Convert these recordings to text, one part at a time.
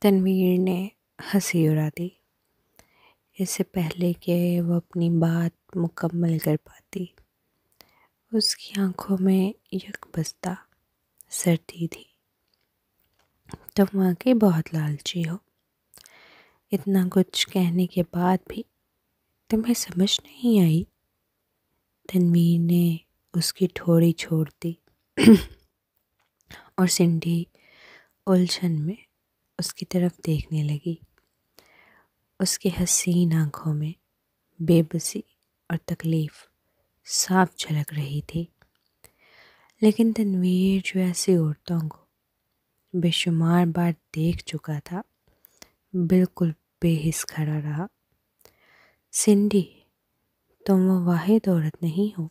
تنویر نے ہنسی اڑا دی۔ اس سے پہلے کہ وہ اپنی بات مکمل کر پاتی، اس کی آنکھوں میں یک بستہ سردی تھی۔ تم واقعی بہت لالچی ہو۔ اتنا کچھ کہنے کے بعد بھی تمہیں سمجھ نہیں آئی؟ تنویر نے اس کی ٹھوڑی چھوڑ دی اور سنڈی الجھن میں اس کی طرف دیکھنے لگی۔ اس کی حسین آنکھوں میں بے بسی اور تکلیف صاف جھلک رہی تھی، لیکن تنویر جو ایسی عورتوں کو بے شمار بار دیکھ چکا تھا، بالکل بے حس کھڑا رہا۔ سنڈی، تم وہ واحد عورت نہیں ہو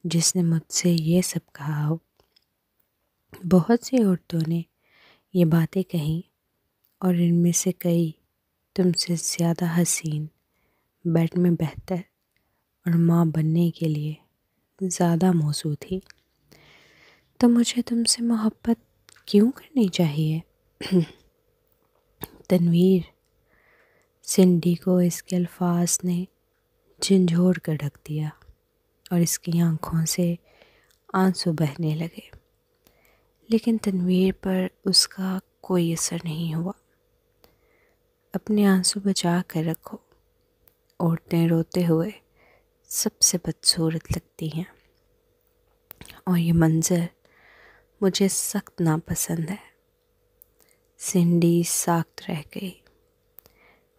جس نے مجھ سے یہ سب کہا ہو۔ بہت سی عورتوں نے یہ باتیں کہیں اور ان میں سے کئی تم سے زیادہ حسین، بیڈ میں بہتر اور ماں بننے کے لیے زیادہ موزوں تھی۔ تو مجھے تم سے محبت کیوں کرنی چاہیے؟ تنویر، سنڈی کو اس کے الفاظ نے جھنجھوڑ کر رکھ دیا اور اس کی آنکھوں سے آنسو بہنے لگے، لیکن تنویر پر اس کا کوئی اثر نہیں ہوا۔ اپنے آنسو بچا کر رکھو، عورتیں روتے ہوئے سب سے بدصورت لگتی ہیں، اور یہ منظر مجھے سخت ناپسند ہے۔ سنڈی ساکت رہ گئی۔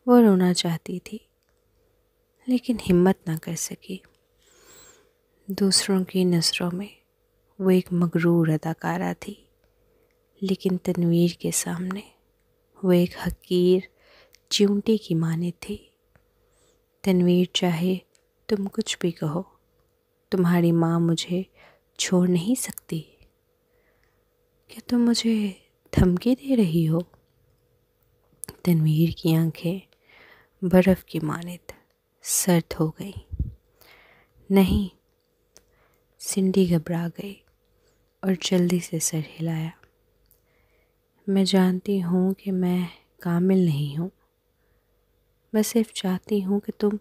وہ رونا چاہتی تھی لیکن ہمت نہ کر سکی۔ دوسروں کی نظروں میں وہ ایک مغرور اداکارہ تھی، لیکن تنویر کے سامنے وہ ایک حقیر چیونٹی کی مانند تھی۔ تنویر، چاہے تم کچھ بھی کہو، تمہاری ماں مجھے چھوڑ نہیں سکتی۔ کیا تم مجھے دھمکی دے رہی ہو؟ تنویر کی آنکھیں برف کی مانند سرد ہو گئیں۔ نہیں، سنڈی گھبرا گئی اور جلدی سے سر ہلایا۔ میں جانتی ہوں کہ میں کامل نہیں ہوں، میں صرف چاہتی ہوں کہ تم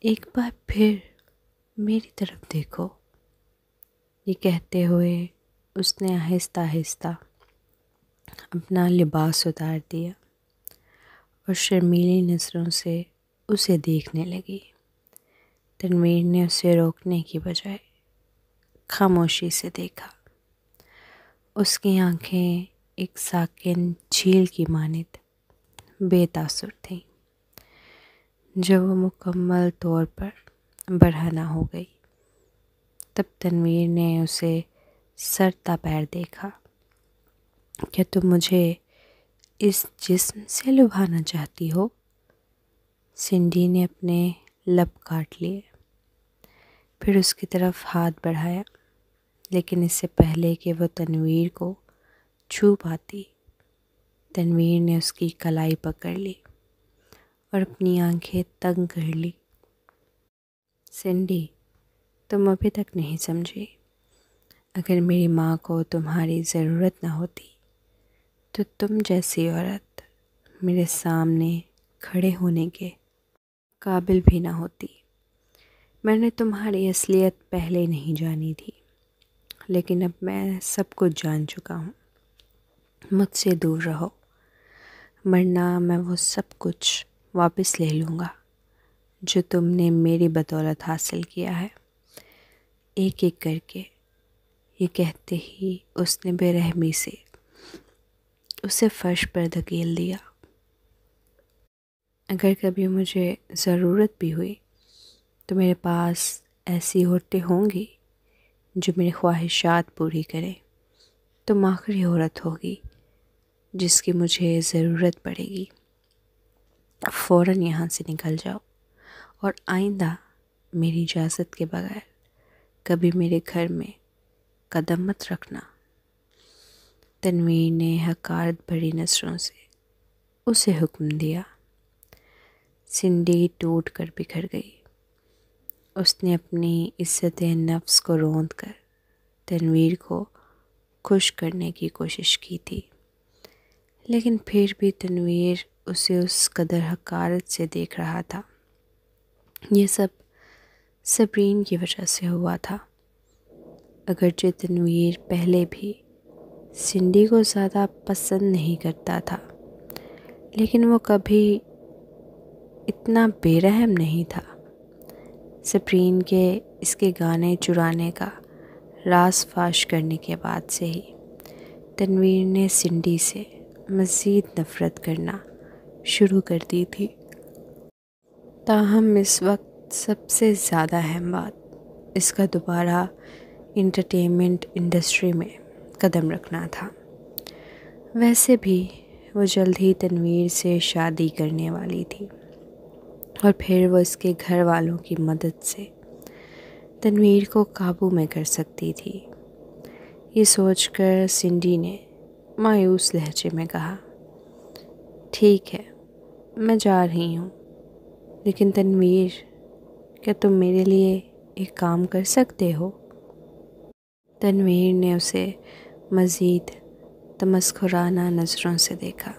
ایک بار پھر میری طرف دیکھو۔ یہ کہتے ہوئے اس نے آہستہ آہستہ اپنا لباس اتار دیا اور شرمیلی نظروں سے اسے دیکھنے لگی۔ تنویر نے اسے روکنے کی بجائے خاموشی سے دیکھا۔ اس کی آنکھیں ایک ساکن جھیل کی مانند بے تاثر تھیں۔ جب وہ مکمل طور پر برہنہ ہو گئی، تب تنویر نے اسے سر تا پیر دیکھا۔ کیا تم مجھے اس جسم سے لبھانا چاہتی ہو؟ سنڈی نے اپنے لب کاٹ لیے، پھر اس کی طرف ہاتھ بڑھایا، لیکن اس سے پہلے کہ وہ تنویر کو چھو پاتی، تنویر نے اس کی کلائی پکڑ لی اور اپنی آنکھیں تنگ کر لی۔ سنڈی، تم ابھی تک نہیں سمجھی۔ اگر میری ماں کو تمہاری ضرورت نہ ہوتی تو تم جیسی عورت میرے سامنے کھڑے ہونے کے قابل بھی نہ ہوتی۔ میں نے تمہاری اصلیت پہلے نہیں جانی تھی، لیکن اب میں سب کچھ جان چکا ہوں۔ مجھ سے دور رہو، ورنہ میں وہ سب کچھ واپس لے لوں گا جو تم نے میری بدولت حاصل کیا ہے۔ ایک ایک کر کے، یہ کہتے ہی اس نے بے رحمی سے اسے فرش پر دھکیل دیا۔ اگر کبھی مجھے ضرورت بھی ہوئی تو میرے پاس ایسی عورتیں ہوں گی جو میری خواہشات پوری کریں۔ تم آخری عورت ہوگی جس کی مجھے ضرورت پڑے گی۔ فوراً یہاں سے نکل جاؤ اور آئندہ میری اجازت کے بغیر کبھی میرے گھر میں قدم مت رکھنا۔ تنویر نے حقارت بھری نظروں سے اسے حکم دیا۔ سنڈی ٹوٹ کر بکھر گئی۔ اس نے اپنی عزت نفس کو روند کر تنویر کو خوش کرنے کی کوشش کی تھی، لیکن پھر بھی تنویر اسے اس قدر حقارت سے دیکھ رہا تھا۔ یہ سب صبرین کی وجہ سے ہوا تھا۔ اگرچہ تنویر پہلے بھی سنڈی کو زیادہ پسند نہیں کرتا تھا، لیکن وہ کبھی اتنا بے رحم نہیں تھا۔ صبرین کے اس کے گانے چرانے کا راز فاش کرنے کے بعد سے ہی تنویر نے سنڈی سے مزید نفرت کرنا شروع کر دی تھی۔ تاہم اس وقت سب سے زیادہ اہم بات اس کا دوبارہ انٹرٹینمنٹ انڈسٹری میں قدم رکھنا تھا۔ ویسے بھی وہ جلد ہی تنویر سے شادی کرنے والی تھی، اور پھر وہ اس کے گھر والوں کی مدد سے تنویر کو قابو میں کر سکتی تھی۔ یہ سوچ کر سنڈی نے مایوس لہجے میں کہا، ٹھیک ہے، میں جا رہی ہوں، لیکن تنویر، کیا تم میرے لیے ایک کام کر سکتے ہو؟ تنویر نے اسے مزید تمسخرانہ نظروں سے دیکھا،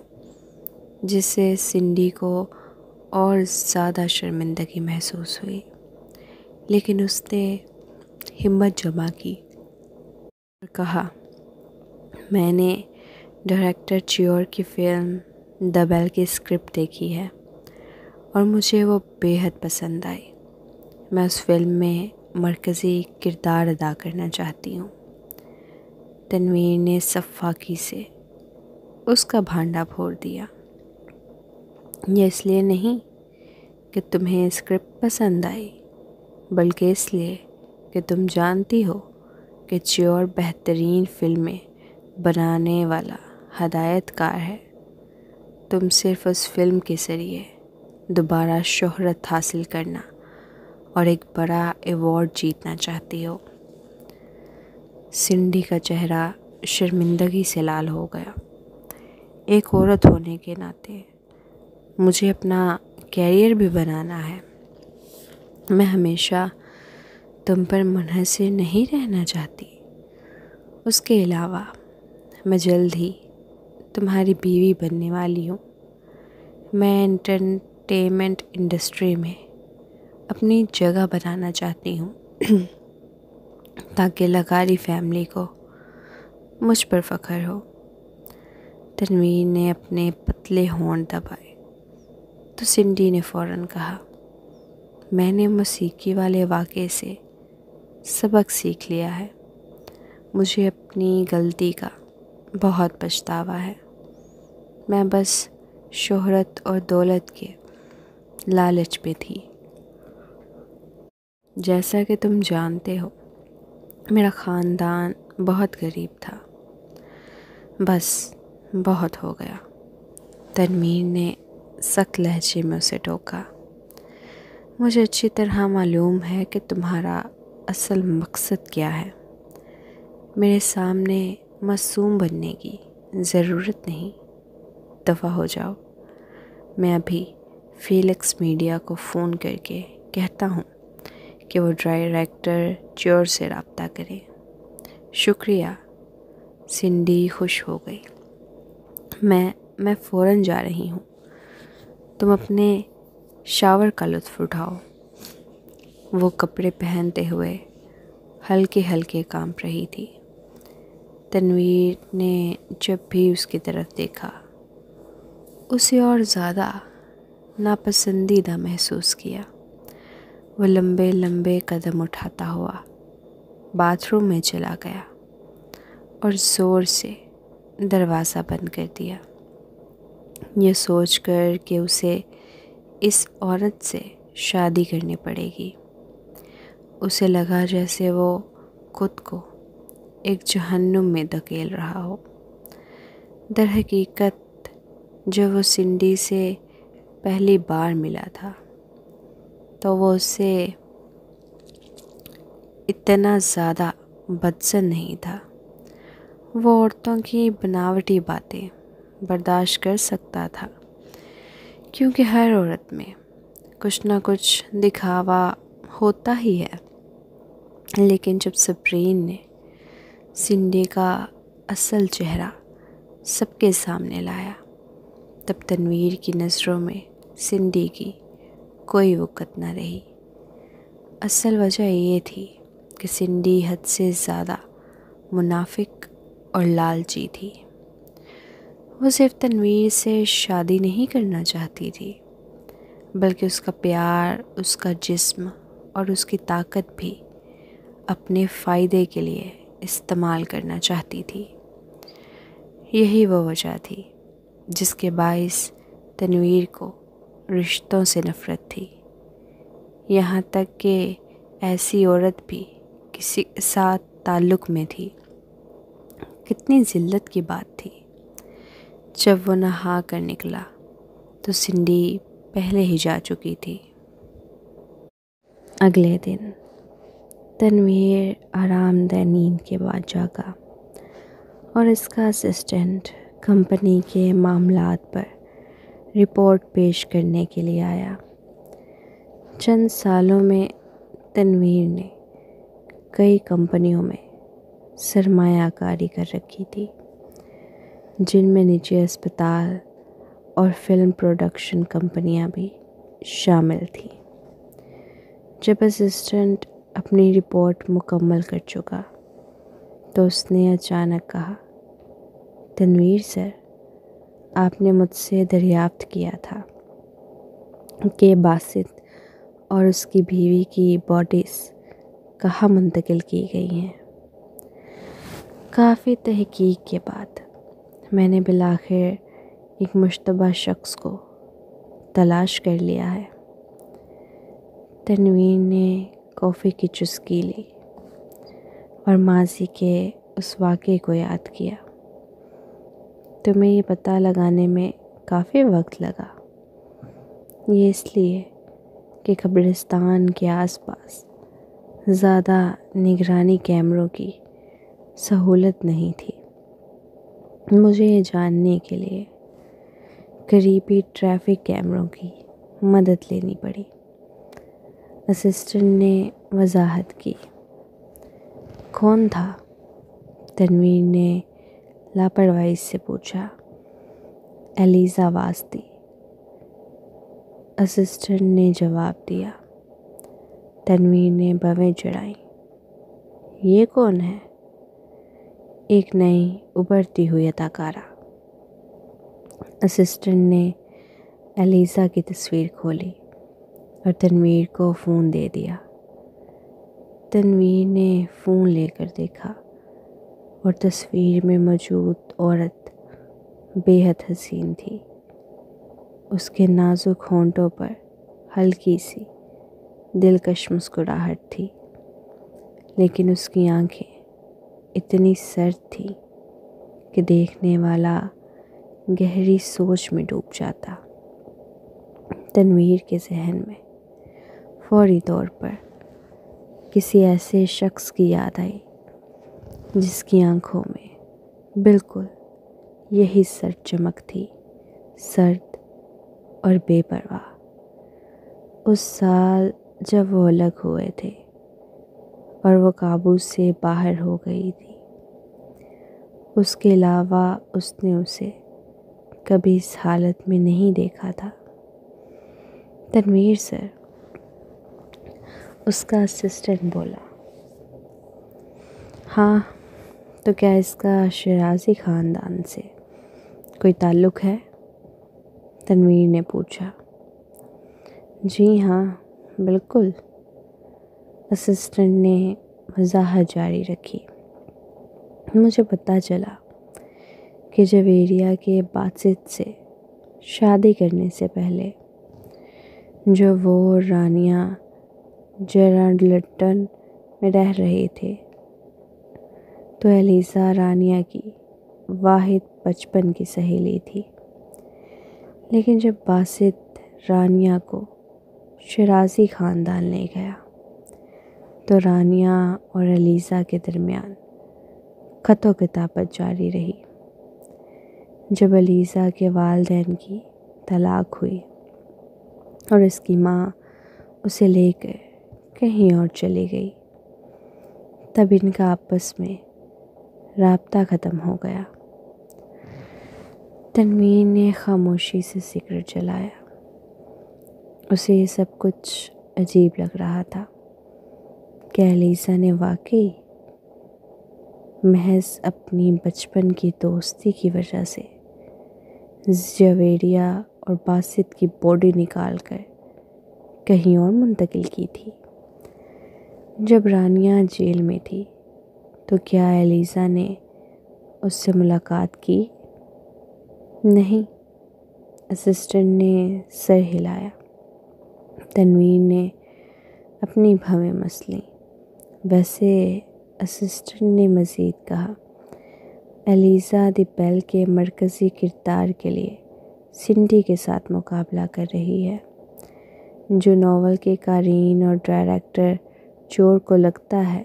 جس سے سنڈی کو اور زیادہ شرمندگی محسوس ہوئی، لیکن اس نے ہمت جمع کی اور کہا، میں نے ڈائریکٹر چیور کی فلم دی بیل کی اسکرپٹ دیکھی ہے اور مجھے وہ بے حد پسند آئی۔ میں اس فلم میں مرکزی کردار ادا کرنا چاہتی ہوں۔ تنویر نے صفاقی سے اس کا بھانڈا پھوڑ دیا۔ یہ اس لیے نہیں کہ تمہیں اسکرپٹ پسند آئی، بلکہ اس لیے کہ تم جانتی ہو کہ چیور بہترین فلمیں بنانے والا ہدایت کار ہے۔ تم صرف اس فلم کے ذریعے دوبارہ شہرت حاصل کرنا اور ایک بڑا ایوارڈ جیتنا چاہتی ہو۔ سنڈی کا چہرہ شرمندگی سے لال ہو گیا۔ ایک عورت ہونے کے ناطے مجھے اپنا کیریئر بھی بنانا ہے۔ میں ہمیشہ تم پر منحصر نہیں رہنا چاہتی۔ اس کے علاوہ میں جلد ہی تمہاری بیوی بننے والی ہوں۔ میں انٹرٹینمنٹ انڈسٹری میں اپنی جگہ بنانا چاہتی ہوں تاکہ لغاری فیملی کو مجھ پر فخر ہو۔ تنویر نے اپنے پتلے ہونٹ دبائے تو سنڈی نے فوراً کہا، میں نے موسیقی والے واقعے سے سبق سیکھ لیا ہے۔ مجھے اپنی غلطی کا بہت پچھتاوا ہے۔ میں بس شہرت اور دولت کے لالچ میں تھی۔ جیسا کہ تم جانتے ہو، میرا خاندان بہت غریب تھا۔ بس بہت ہو گیا۔ تنویر نے سخت لہجے میں اسے ٹوکا۔ مجھے اچھی طرح معلوم ہے کہ تمہارا اصل مقصد کیا ہے۔ میرے سامنے معصوم بننے کی ضرورت نہیں۔ دفع ہو جاؤ۔ میں ابھی فیلکس میڈیا کو فون کر کے کہتا ہوں کہ وہ ڈائریکٹر چیور سے رابطہ کرے۔ شکریہ۔ سنڈی خوش ہو گئی۔ میں فوراً جا رہی ہوں۔ تم اپنے شاور کا لطف اٹھاؤ۔ وہ کپڑے پہنتے ہوئے ہلکے ہلکے کانپ رہی تھی۔ تنویر نے جب بھی اس کی طرف دیکھا، اسے اور زیادہ ناپسندیدہ محسوس کیا۔ وہ لمبے لمبے قدم اٹھاتا ہوا باتھ روم میں چلا گیا اور زور سے دروازہ بند کر دیا، یہ سوچ کر کہ اسے اس عورت سے شادی کرنی پڑے گی۔ اسے لگا جیسے وہ خود کو ایک جہنم میں دھکیل رہا ہو۔ در حقیقت جب وہ سنڈی سے پہلی بار ملا تھا تو وہ اسے اتنا زیادہ بدظن نہیں تھا۔ وہ عورتوں کی بناوٹی باتیں برداشت کر سکتا تھا، کیونکہ ہر عورت میں کچھ نہ کچھ دکھاوا ہوتا ہی ہے۔ لیکن جب صبرین نے سنڈی کا اصل چہرہ سب کے سامنے لایا، تب تنویر کی نظروں میں سنڈی کی کوئی وقت نہ رہی۔ اصل وجہ یہ تھی کہ سنڈی حد سے زیادہ منافق اور لالچی تھی۔ وہ صرف تنویر سے شادی نہیں کرنا چاہتی تھی، بلکہ اس کا پیار، اس کا جسم اور اس کی طاقت بھی اپنے فائدے کے لیے استعمال کرنا چاہتی تھی۔ یہی وہ وجہ تھی جس کے باعث تنویر کو رشتوں سے نفرت تھی، یہاں تک کہ ایسی عورت بھی کسی کے ساتھ تعلق میں تھی۔ کتنی ذلت کی بات تھی۔ جب وہ نہا کر نکلا تو سنڈی پہلے ہی جا چکی تھی۔ اگلے دن تنویر آرام دہ نیند کے بعد جاگا اور اس کا اسسٹنٹ کمپنی کے معاملات پر رپورٹ پیش کرنے کے لیے آیا۔ چند سالوں میں تنویر نے کئی کمپنیوں میں سرمایہ کاری کر رکھی تھی، جن میں نجی اسپتال اور فلم پروڈکشن کمپنیاں بھی شامل تھیں۔ جب اسسٹنٹ اپنی رپورٹ مکمل کر چکا تو اس نے اچانک کہا، تنویر سر، آپ نے مجھ سے دریافت کیا تھا کہ باسط اور اس کی بیوی کی باڈیز کہاں منتقل کی گئی ہیں۔ کافی تحقیق کے بعد میں نے بالآخر ایک مشتبہ شخص کو تلاش کر لیا ہے۔ تنویر نے کافی کی چسکی لی اور ماضی کے اس واقعے کو یاد کیا۔ تمہیں یہ پتہ لگانے میں کافی وقت لگا؟ یہ اس لیے کہ قبرستان کے آس پاس زیادہ نگرانی کیمروں کی سہولت نہیں تھی۔ مجھے یہ جاننے کے لیے قریبی ٹریفک کیمروں کی مدد لینی پڑی۔ اسسٹنٹ نے وضاحت کی۔ کون تھا؟ تنویر نے لاپرواہی سے پوچھا۔ ایلیزا واسطی، اسسٹنٹ نے جواب دیا۔ تنویر نے بھویں چڑھائیں۔ یہ کون ہے؟ ایک نئی ابھرتی ہوئی اداکارہ۔ اسسٹنٹ نے ایلیزا کی تصویر کھولی اور تنویر کو فون دے دیا۔ تنویر نے فون لے کر دیکھا اور تصویر میں موجود عورت بے حد حسین تھی۔ اس کے نازک ہونٹوں پر ہلکی سی دلکش مسکراہٹ تھی، لیکن اس کی آنکھیں اتنی سرد تھیں کہ دیکھنے والا گہری سوچ میں ڈوب جاتا۔ تنویر کے ذہن میں فوری طور پر کسی ایسے شخص کی یاد آئی جس کی آنکھوں میں بالکل یہی سرد چمک تھی، سرد اور بے پرواہ۔ اس سال جب وہ الگ ہوئے تھے اور وہ قابو سے باہر ہو گئی تھی، اس کے علاوہ اس نے اسے کبھی اس حالت میں نہیں دیکھا تھا۔ تنویر سر، اس کا اسسٹنٹ بولا۔ ہاں، تو کیا اس کا شیرازی خاندان سے کوئی تعلق ہے؟ تنویر نے پوچھا۔ جی ہاں، بالکل، اسسٹنٹ نے وضاحت جاری رکھی۔ مجھے پتہ چلا کہ جویریہ کے باسط سے شادی کرنے سے پہلے جو وہ اور رانیہ جیرالڈٹن میں رہ رہے تھے، تو ایلیزا رانیہ کی واحد بچپن کی سہیلی تھی۔ لیکن جب باسط رانیہ کو شیرازی خاندان لے گیا تو رانیہ اور ایلیزا کے درمیان خط و کتابت جاری رہی۔ جب ایلیزا کے والدین کی طلاق ہوئی اور اس کی ماں اسے لے کر کہیں اور چلی گئی، تب ان کا آپس میں رابطہ ختم ہو گیا۔ تنوین نے خاموشی سے سگریٹ جلایا۔ اسے یہ سب کچھ عجیب لگ رہا تھا کہ علیزہ نے واقعی محض اپنی بچپن کی دوستی کی وجہ سے جویریہ اور باسط کی باڈی نکال کر کہیں اور منتقل کی تھی۔ جب رانیہ جیل میں تھی تو کیا علیزہ نے اس سے ملاقات کی؟ نہیں، اسسٹنٹ نے سر ہلایا۔ تنوین نے اپنی بھویں مس لیں۔ ویسے اسسٹنٹ نے مزید کہا، علیزہ دی بیل کے مرکزی کردار کے لیے سنڈی کے ساتھ مقابلہ کر رہی ہے۔ جو ناول کے قارئین اور ڈائریکٹر چور کو لگتا ہے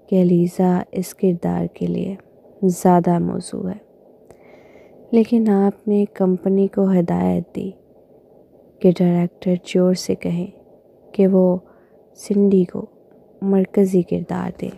کہ علیزہ اس کردار کے لیے زیادہ موزوں ہے، لیکن آپ نے کمپنی کو ہدایت دی کہ ڈائریکٹر چور سے کہیں کہ وہ سنڈی کو مرکزی کردار دے۔